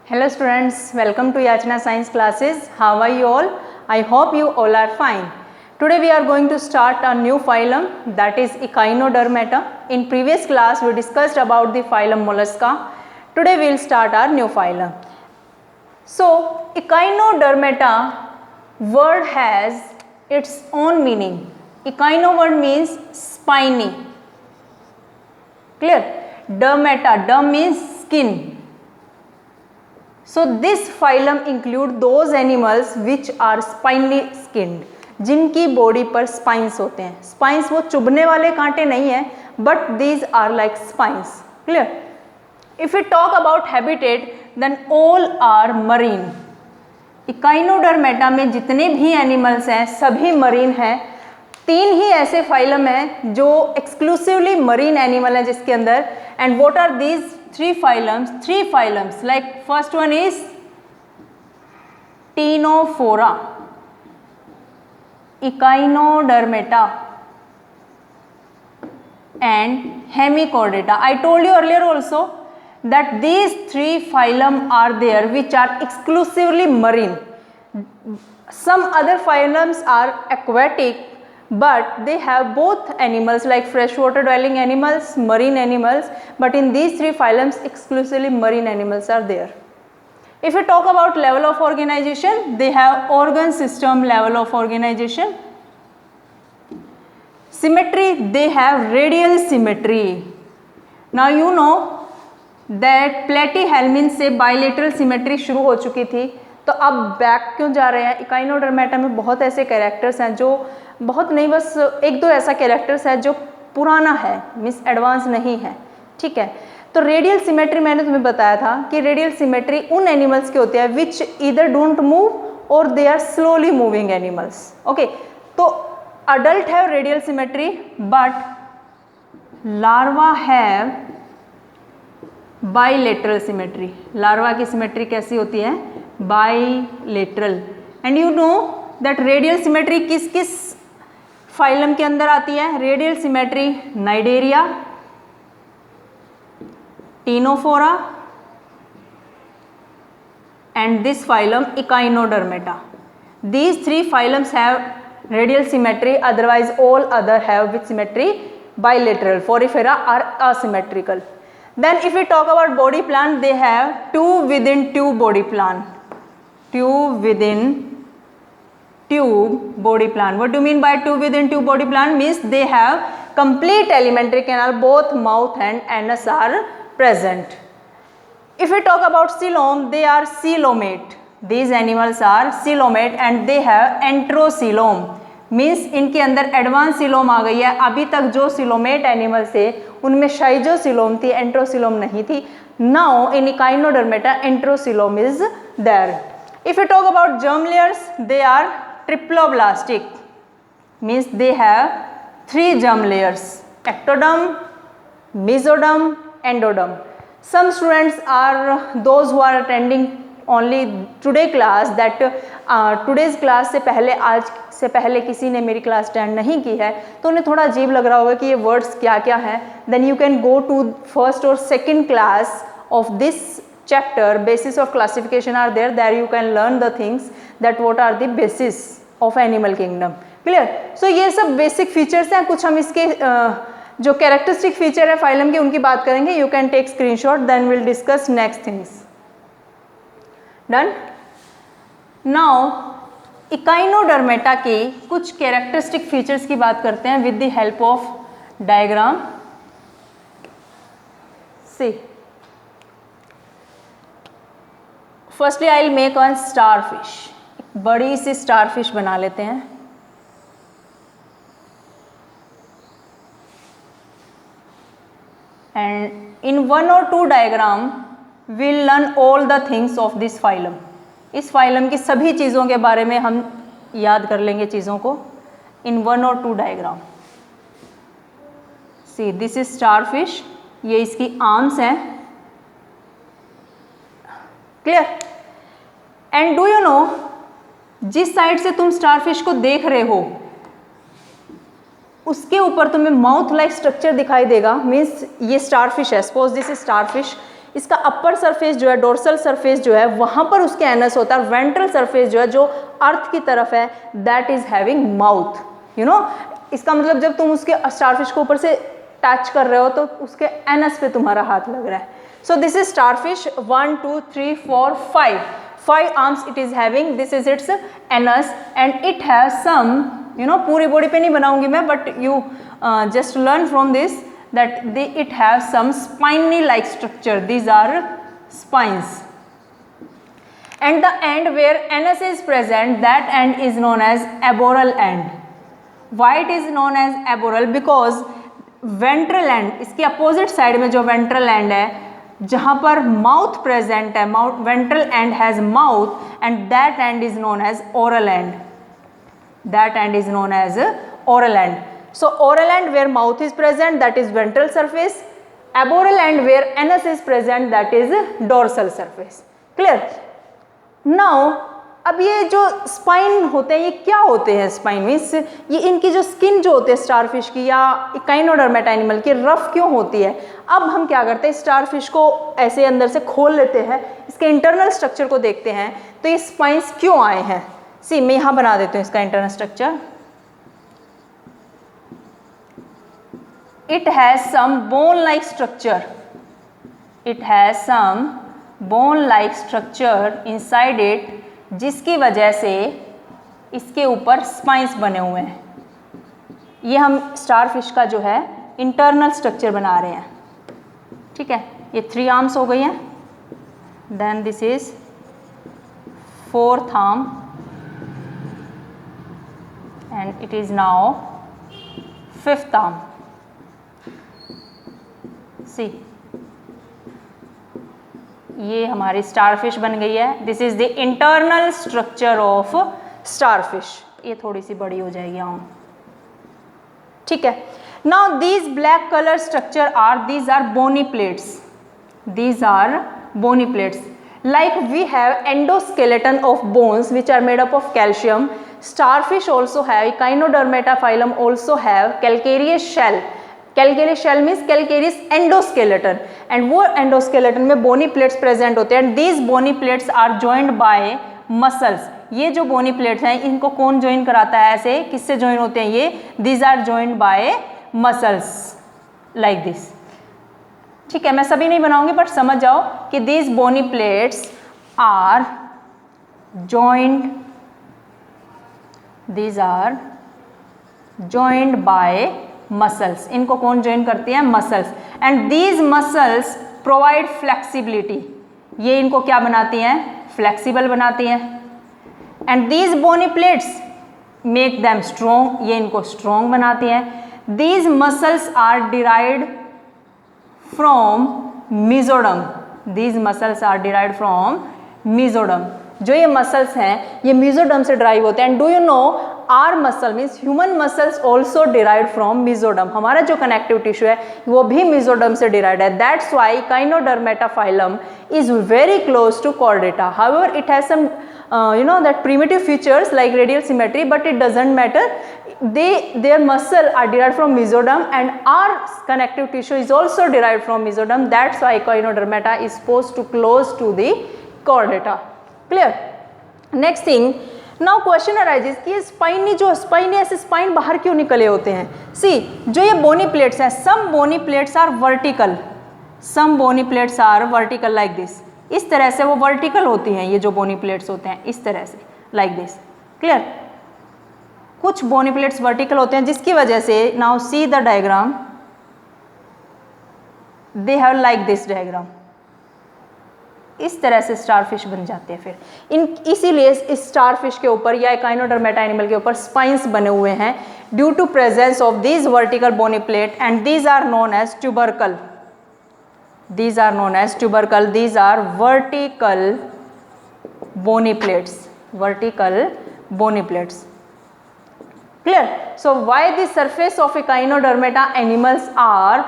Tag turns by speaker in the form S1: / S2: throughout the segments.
S1: Hello students, welcome to Yachna Science classes. How are you all? I hope you all are fine. Today we are going to start a new phylum, that is Echinodermata. In previous class we discussed about the phylum Mollusca. Today we will start our new phylum. So Echinodermata word has its own meaning. Echino word means spiny. Clear? Dermata, derm means skin. So this phylum include those animals which are spiny skinned, जिनकी body पर spines होते हैं. Spines वो चुभने वाले कांटे नहीं है, but these are like spines. Clear? If you talk about habitat then all are marine. Echinodermata में जितने भी एनिमल्स हैं सभी मरीन हैं. 3 ही ऐसे फाइलम हैं जो एक्सक्लूसिवली मरीन एनिमल है जिसके अंदर. And what are these 3 phylums? Like first one is Ctenophora, Echinodermata and Hemichordata. I told you earlier also that these 3 phylum are there which are exclusively marine. Some other phylums are aquatic, but they have both animals like freshwater dwelling animals, marine animals, but in these 3 phylums exclusively marine animals are there. If we talk about level of organization, they have organ system level of organization. Symmetry, they have radial symmetry. Now you know that platyhelminth से bilateral symmetry शुरू हो चुकी थी, तो अब back क्यों जा रहे हैं? इकाइनोडर्मेटा में बहुत ऐसे कैरेक्टर्स हैं जो बहुत नहीं, बस 1-2 ऐसा कैरेक्टर्स है जो पुराना है, मीन्स एडवांस नहीं है. ठीक है, तो रेडियल सिमेट्री मैंने तुम्हें बताया था कि रेडियल सिमेट्री उन एनिमल्स के होते हैं विच ईदर डोंट मूव और they are slowly moving animals. Okay, तो adult have radial symmetry but larva have bilateral symmetry. Larva की सिमेट्री कैसी होती है? Bilateral. And you know that radial symmetry किस किस फाइलम के अंदर आती है? Radial symmetry Cnidaria, Ctenophora and this phylum Echinodermata. These 3 phylums have radial symmetry, otherwise all other have with symmetry bilateral. Porifera are asymmetrical. Then if we talk about body plan, they have 2 within 2 body plan. 2 within tube body plan. What do you mean by 2 within 2 body plan? Means they have complete alimentary canal, both mouth and anus are present. If we talk about coelom, they are coelomate. These animals are coelomate and they have enterocoelom. Means इनके अंदर advance coelom आ गई है. अभी तक जो coelomate animals थे उनमें schizocoelom थी, एंट्रोसीलोम नहीं थी. Now in Echinodermata enterocoelom is there. If you talk about germ layers, they are triploblastic. Means they have 3 germ layers: ectoderm, mesoderm, endoderm. Some students are those who are attending only today class that today's class से पहले, आज से पहले किसी ने मेरी class attend नहीं की है तो उन्हें थोड़ा अजीब लग रहा होगा कि ये वर्ड्स क्या क्या हैं. Then you can go to first और second class of this chapter. Basis of classification are there, there you can learn the things that what are the basis of animal kingdom. Clear? So ये सब basic features हैं. कुछ हम इसके जो characteristic feature है phylum के उनकी बात करेंगे. You can take screenshot, then will discuss next things. Done. Now Echinodermata के कुछ कैरेक्टरिस्टिक फीचर्स की बात करते हैं with the help of diagram. See, firstly I will make one starfish. बड़ी सी स्टारफिश बना लेते हैं. And in 1 or 2 diagram we'll learn all the things of this phylum. इस फाइलम की सभी चीज़ों के बारे में हम याद कर लेंगे चीज़ों को in 1 or 2 diagram. See, this is starfish. ये इसकी आर्म्स हैं. Clear? And do you no, जिस साइड से तुम स्टारफिश को देख रहे हो उसके ऊपर तुम्हें माउथ लाइक स्ट्रक्चर दिखाई देगा. मीन्स ये स्टारफिश है. Suppose this is starfish. इसका अपर सरफेस जो है, डोर्सल सरफेस जो है, वहाँ पर उसके एनस होता है। वेंट्रल सरफेस जो है, जो अर्थ की तरफ है, that is having mouth, you know. इसका मतलब जब तुम उसके स्टारफिश को ऊपर से टच कर रहे हो तो उसके एनस पे तुम्हारा हाथ लग रहा है। So this is starfish, 1 2 3 4 5 arms it is having, this is its anus and it has some, you know, पूरी बॉडी पे नहीं बनाऊंगी मैं, but you just learn from this that it has some spiny like structure, these are spines, and the end where anus is present, that end is known as aboral end. Why it is known as aboral? Because ventral end, इसकी opposite side में जो ventral end है, जहाँ पर mouth present है, ventral end has mouth, and that end is known as oral end. That end is known as oral end. So oral end where mouth is present, that is ventral surface. Aboral end where anus is present, that is dorsal surface. Clear? Now अब ये जो spine होते हैं, ये क्या होते हैं? Spine means ये इनकी जो स्किन जो होती है स्टारफिश की या इकाइनोडर्मेटा एनिमल की, रफ क्यों होती है? अब हम क्या करते हैं, स्टारफिश को ऐसे अंदर से खोल लेते हैं, इसके इंटरनल स्ट्रक्चर को देखते हैं, तो ये स्पाइंस क्यों आए हैं? सी, मैं यहाँ बना देती हूँ इसका internal structure. It has some bone-like structure. It has some bone-like structure inside it, जिसकी वजह से इसके ऊपर स्पाइंस बने हुए हैं। ये हम स्टारफिश का जो है इंटरनल स्ट्रक्चर बना रहे हैं, ठीक है। ये 3 आर्म्स हो गई हैं, then this is 4th arm and it is now 5th arm. See, ये हमारी स्टारफिश बन गई है। This is the internal structure of starfish. ये थोड़ी सी बड़ी हो जाएगी आर्म, ठीक है। Now these black colour structure are, these are bony plates, these are bony plates. Like we have endoskeleton of bones which are made up of calcium, starfish also have, Echinodermata phylum also have calcareous shell. Calcareous shell means calcareous endoskeleton, and वो endoskeleton में bony plates present होते हैं, and these bony plates are joined by muscles. ये जो bony plates हैं इनको कौन join कराता है? ऐसे किससे join होते हैं ये? These are joined by muscles like this. ठीक है, मैं सभी नहीं बनाऊंगी बट समझ जाओ कि these bony plates are joined, these are joined by muscles. इनको कौन join करती है? muscles. and these muscles provide flexibility. ये इनको क्या बनाती हैं? flexible बनाती हैं. and these bony plates make them strong. ये इनको strong बनाती हैं. these muscles are derived from mesoderm. these muscles are derived from mesoderm. जो ये मसल्स हैं ये मीजोडर्म से ड्राइव होते हैं. And do you know are muscle means human muscles also derive from mesoderm. हमारा जो कनेक्टिव टिश्यू है वो भी मीजोडर्म से डिराइव है. That's why Echinodermata phylum is very close to Chordata. However, it has some that primitive features like radial symmetry, but it doesn't matter. Their muscle are derived from mesoderm, and our connective tissue is also derived from mesoderm. That's why Echinodermata is supposed to close to the Chordata. Clear? Next thing, now question arises कि spiny ऐसे spine बाहर क्यों निकले होते हैं? See, जो ये bony plates हैं, some bony plates are vertical, some bony plates are vertical like this. इस तरह से वो वर्टिकल होती हैं ये जो बोनी प्लेट्स होते हैं, इस तरह से like this. Clear? कुछ बोनी प्लेट्स वर्टिकल होते हैं जिसकी वजह से now see the diagram, they have like this diagram. इस तरह से स्टारफिश बन जाते हैं. फिर इसीलिए इस स्टारफिश के ऊपर या Echinodermata एनिमल के ऊपर स्पाइंस बने हुए हैं due to presence of these vertical bony plate, and these are known as tubercle. These are known as tubercle. These are vertical bony plates. Vertical bony plates. Clear? So why the surface of Echinodermata animals are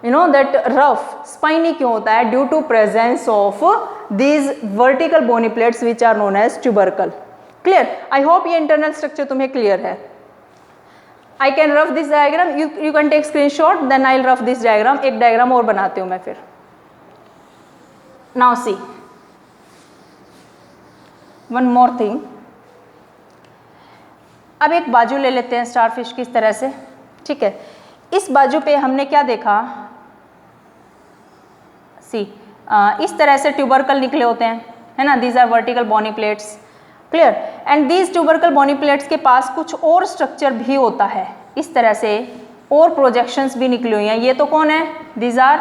S1: that rough, spiny क्यों होता है? Due to presence of these vertical bony plates which are known as tubercle. Clear? I hope ये internal structure तुम्हें clear है. I can rough this diagram. You can take screenshot. Then I'll rough this diagram. एक diagram और बनाती हूँ मैं फिर. Now see one more thing, अब एक बाजू ले लेते हैं स्टारफिश की इस तरह से, ठीक है। इस बाजू पे हमने क्या देखा, सी इस तरह से ट्यूबरकल निकले होते हैं, है ना, these are vertical bony plates, clear. And these tubercle bony plates के पास कुछ और स्ट्रक्चर भी होता है, इस तरह से और प्रोजेक्शंस भी निकली हुई हैं। ये तो कौन है, these are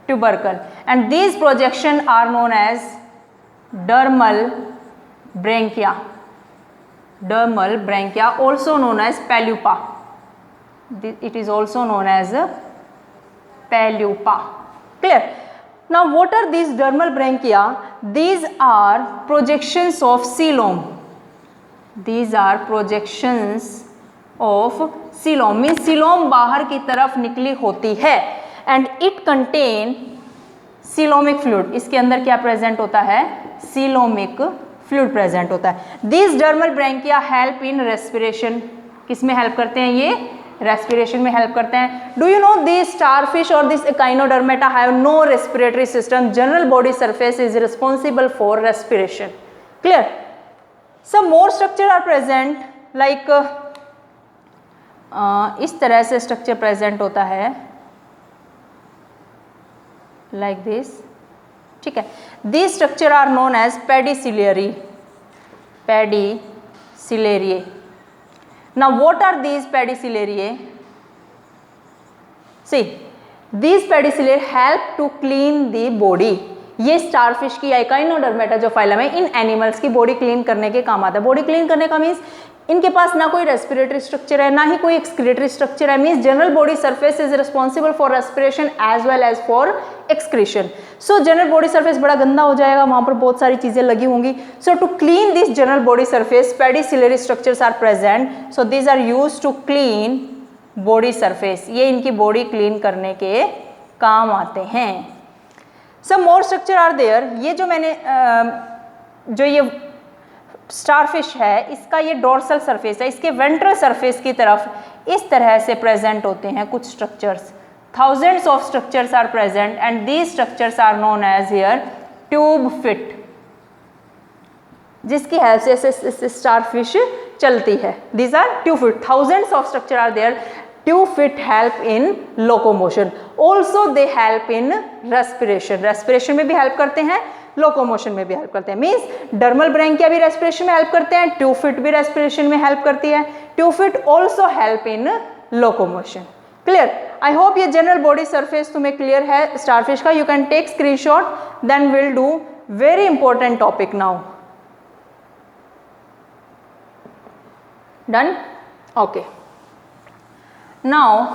S1: tubercle, and these projection are known as dermal branchia, dermal branchia also known as palupa, it is also known as palupa, clear. Now what are these dermal branchia? These are projections of coelom, these are projections of coelom, means coelom बाहर की तरफ निकली होती है, and it contain coelomic fluid, इसके अंदर क्या present होता है, coelomic फ्लूइड प्रेजेंट होता है। These dermal branchia help in respiration, किस में हेल्प करते हैं, ये रेस्पिरेशन में हेल्प करते हैं। Do you know this starfish और this Echinodermata have no respiratory system, general body surface is responsible for respiration, clear. Some more structure are present like इस तरह से स्ट्रक्चर प्रेजेंट होता है, लाइक दिस, ठीक है। This structure are known as pedicellariae, pedicellariae. Now what are these pedicellariae, see these pedicellariae help to clean the body, ये starfish की Echinodermata जो फाइलम है, इन एनिमल्स की बॉडी क्लीन करने के काम आता है। बॉडी क्लीन करने का मीन्स इनके पास ना कोई रेस्पिरेटरी स्ट्रक्चर है, ना ही कोई एक्सक्रीटरी स्ट्रक्चर है, means general body surface is responsible for respiration as well as for excretion. So general body surface बड़ा गंदा हो जाएगा, वहां पर बहुत सारी चीजें लगी होंगी। So to clean this general body surface pedicellariae structures are present, so these are used to clean body surface, ये इनकी बॉडी क्लीन करने के काम आते हैं। Some more structure are there, ये जो मैंने जो ये स्टारफिश है, इसका ये डोर्सल सरफेस है, इसके वेंट्रल सरफेस की तरफ इस तरह से प्रेजेंट होते हैं कुछ structures, thousands of structures are present and these structures are known as here tube fit, जिसकी हेल्प से स्टारफिश चलती है। These are tube fit, thousands of structure are there. Tube fit help in locomotion, also they help in respiration, respiration में भी help करते हैं, locomotion में भी हेल्प करते हैं। मीन्स डर्मल ब्रैंकिया भी रेस्पिरेशन में हेल्प करते हैं, ट्यूब फिट भी रेस्पिरेशन में हेल्प करती है, tube feet also help in locomotion, clear. I hope ये जनरल बॉडी सरफेस तुम्हें क्लियर है स्टारफिश का। You can take screenshot, then will do very important topic now. Done, okay. Now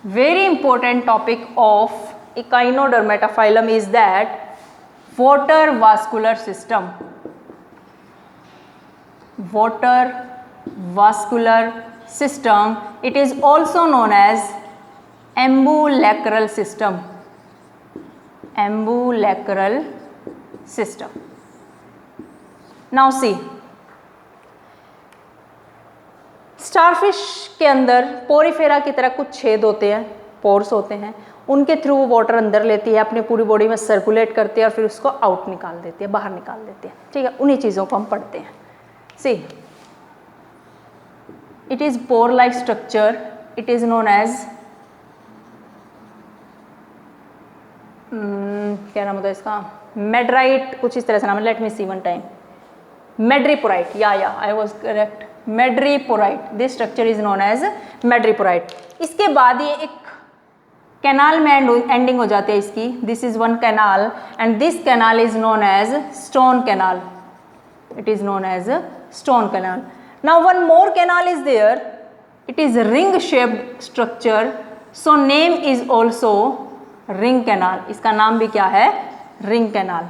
S1: very important topic of Echinodermata phylum is that water vascular system, water vascular system, it is also known as ambulacral system, ambulacral system. Now see, starfish के अंदर Porifera की तरह कुछ छेद होते हैं, pores होते हैं, उनके थ्रू वो वाटर अंदर लेती है, अपनी पूरी बॉडी में सर्कुलेट करती है और फिर उसको आउट निकाल देती है, बाहर निकाल देती है, ठीक है। उन्हीं चीज़ों को हम पढ़ते हैं। See it is pore like structure, it is known as क्या नाम होता है इसका, मेड्राइट, कुछ इस तरह से नाम है, let me see one time, madreporite, या I was correct, madreporite, this structure is known as madreporite. इसके बाद ये एक कैनाल में एंडिंग हो जाती है इसकी, this is one canal and this canal is known as stone canal, it is known as stone canal. Now one more canal is there, it is ring shaped structure, so name is also ring canal, इसका नाम भी क्या है, ring canal.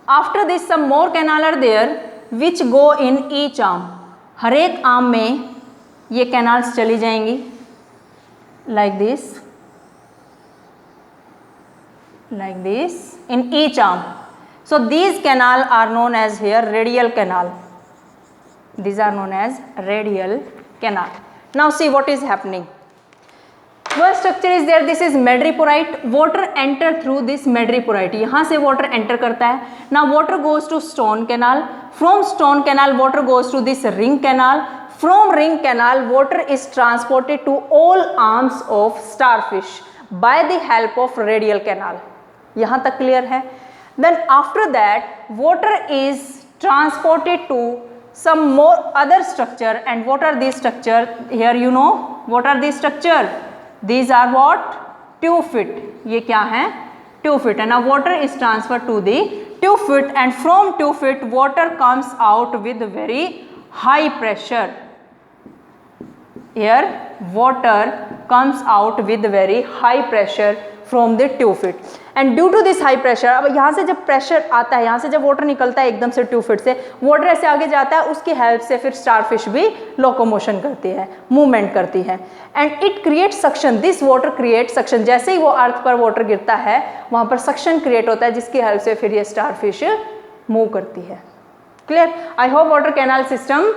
S1: After this some more canal are there which go in each arm, हर एक arm में ये canals चली जाएंगी, like this in each arm. So these canal are known as here radial canal, these are known as radial canal. Now see what is happening, What structure is there? This is madreporite. Water enter through this madreporite. यहाँ से water enter करता है. Now water goes to stone canal. From stone canal water goes to this ring canal. From ring canal water is transported to all arms of starfish by the help of radial canal. यहाँ तक clear है? Then after that water is transported to some more other structure. And what are these structure? Here you know what are these structure? These are what? Tube fit. ये क्या है? Tube fit. And now water is transferred to the tube fit, and from tube fit water comes out with very high pressure. Here water comes out with very high pressure from the tube fit. And due to this high pressure, अब यहाँ से जब pressure आता है, यहाँ से जब water निकलता है एकदम से ट्यूब फिट से, वाटर ऐसे आगे जाता है, उसकी हेल्प से फिर स्टारफिश भी लोकोमोशन करती है, मूवमेंट करती है. And it create suction. This water create suction. जैसे ही वो अर्थ पर वाटर गिरता है वहाँ पर सक्शन क्रिएट होता है, जिसकी हेल्प से फिर ये स्टारफिश मूव करती है. Clear? I hope water canal system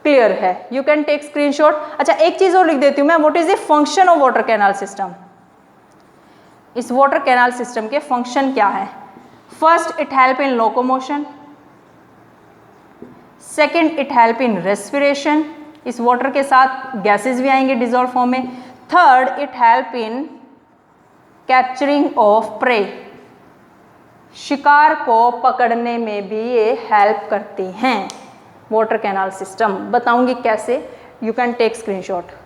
S1: clear है. You can take screenshot. अच्छा, एक चीज़ और लिख देती हूँ मैं. What is the function of water canal system? इस वाटर कैनाल सिस्टम के फंक्शन क्या है? First, it help in locomotion. Second, it help in respiration. इस वाटर के साथ गैसेस भी आएंगे डिजॉल्व फॉर्म में. Third, it help in capturing of prey. शिकार को पकड़ने में भी ये हेल्प करती हैं वाटर कैनाल सिस्टम. बताऊंगी कैसे. You can take screenshot.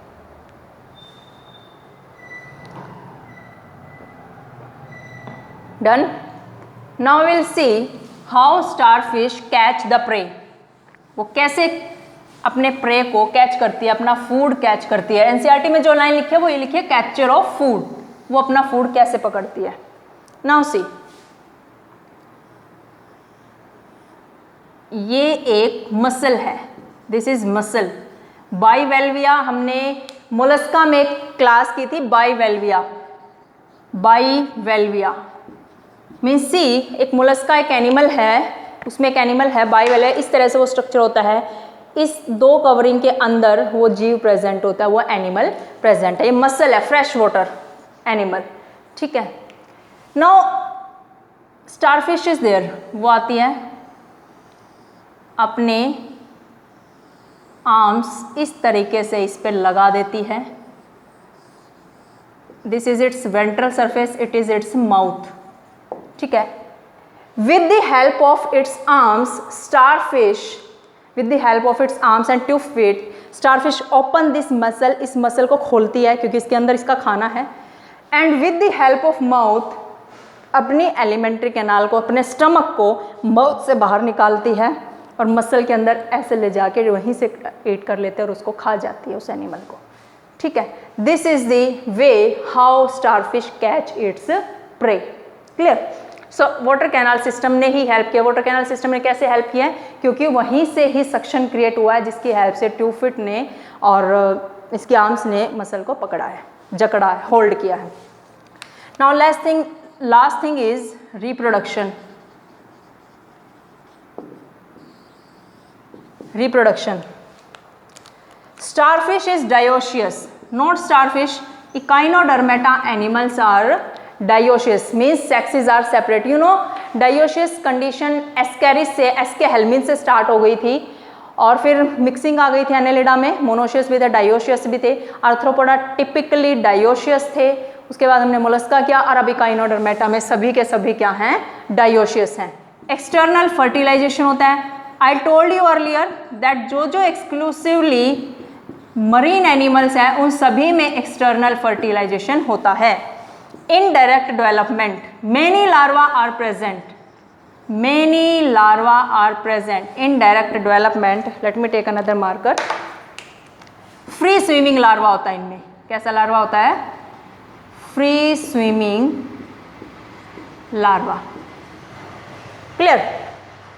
S1: Done. Now we'll see how starfish catch the prey. वो कैसे अपने प्रे को कैच करती है, अपना फूड कैच करती है. एनसीईआरटी में जो लाइन लिखी है वो ये लिखी है कैप्चर ऑफ फूड. वो अपना फूड कैसे पकड़ती है. Now see, ये एक मसल है. This is muscle. बाइवेल्विया हमने मोलस्का में क्लास की थी. बाइवेल्विया. बाइवेल्विया मीन्स सी, एक मोलस्का एक एनिमल है, उसमें एक एनिमल है बाइवेल्विया. इस तरह से वो स्ट्रक्चर होता है. इस दो कवरिंग के अंदर वो जीव प्रेजेंट होता है, वो एनिमल प्रेजेंट है. ये मसल है, फ्रेश वाटर एनिमल. ठीक है. Now starfish is there. वो आती है, अपने आर्म्स इस तरीके से इस पर लगा देती है. This is it's ventral surface, it is its mouth. ठीक है. With the help of its arms starfish, with the help of its arms and tube fit, starfish open this muscle. इस मसल को खोलती है क्योंकि इसके अंदर इसका खाना है. And with the help of mouth, अपनी एलिमेंट्री कैनाल को, अपने स्टमक को माउथ से बाहर निकालती है और मसल के अंदर ऐसे ले जाके वहीं से ईट कर लेते हैं और उसको खा जाती है उस एनिमल को. ठीक है. This is the way how starfish catch its prey. Clear? So water canal system ने ही हेल्प किया. वाटर कैनाल सिस्टम ने कैसे हेल्प किया है? क्योंकि वहीं से ही सक्शन क्रिएट हुआ है, जिसकी हेल्प से ट्यूब फिट ने और इसके आर्म्स ने मसल को पकड़ा है, जकड़ा है, होल्ड किया है. Now last thing is reproduction. Reproduction. Starfish is dioecious, not starfish. Echinodermata animals are dioecious, means sexes are separate. You know dioecious condition Ascaris से, Ascahelmin से start हो गई थी और फिर मिक्सिंग आ गई थी एनेलिडा में. मोनोशियस भी थे, डायोशियस भी थे. आर्थ्रोपोडा टिपिकली डायोशियस थे. उसके बाद हमने मोलस्का किया और अब इकाइनोडर्मेटा में सभी के सभी क्या हैं? डायोशियस हैं. एक्सटर्नल फर्टिलाइजेशन होता है. I told you earlier that जो एक्सक्लूसिवली मरीन एनिमल्स हैं उन सभी में एक्सटर्नल फर्टिलाइजेशन होता है. Indirect development, many larva are present. Many larvae are present. Indirect development. Let me take another marker. Free swimming larva होता है इनमें. कैसा लार्वा होता है? Free swimming larva. Clear?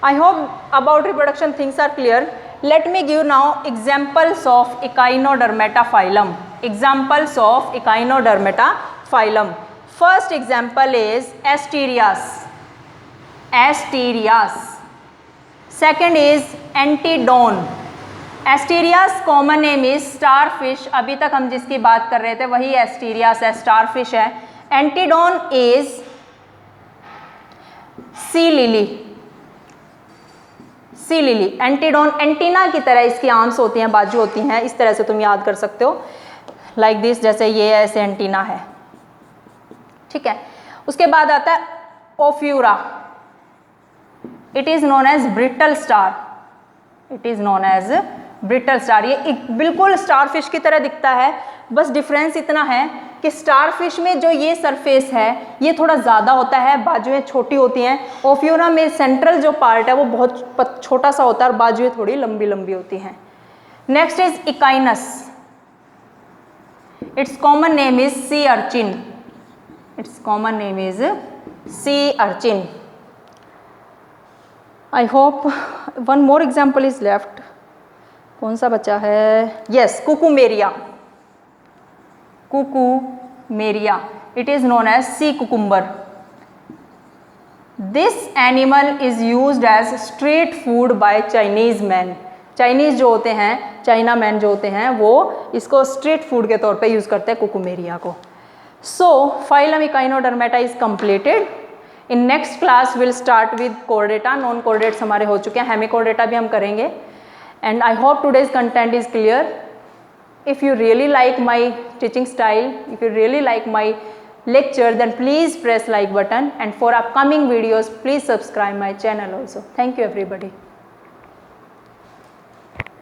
S1: I hope about reproduction things are clear. Let me give now examples of Echinodermata phylum. Examples of Echinodermata phylum. First example is Asterias. Asterias. Second is Antedon. Asterias common name is star fish, अभी तक हम जिसकी बात कर रहे थे वही एस्टीरियास है, स्टार फिश है। Antedon is sea lily, sea lily. Antedon antenna की तरह इसकी आर्म्स होती हैं, बाजू होती हैं, इस तरह से तुम याद कर सकते हो, लाइक दिस, जैसे ये ऐसे एंटीना है, ठीक है। उसके बाद आता है Ophiura, it is known as brittle star, it is known as brittle star. ये बिल्कुल स्टार फिश की तरह दिखता है, बस डिफरेंस इतना है कि स्टार फिश में जो ये सरफेस है ये थोड़ा ज़्यादा होता है, बाजुएं छोटी होती हैं। ओफ्यूरा में सेंट्रल जो पार्ट है वो बहुत छोटा सा होता है और बाजुएं थोड़ी लंबी लंबी होती हैं। Next is Echinus, it's common name is sea urchin, it's common name is sea urchin. I hope one more example is left, कौन सा बचा है? Yes, Cucumaria, Cucumaria, it is known as sea cucumber. This animal is used as street food by Chinese man, Chinese जो होते हैं, China man जो होते हैं वो इसको स्ट्रीट फूड के तौर पे यूज करते हैं कुकुमेरिया को। So phylum Echinodermata is completed. In next class will start with Chordata, non chordates हमारे हो चुके हैं, हेमिकोर्डेटा भी हम करेंगे। And I hope today's content is clear. If you really like my teaching style, if you really like my lecture, then please press like button, and for upcoming videos please subscribe my channel also. Thank you everybody.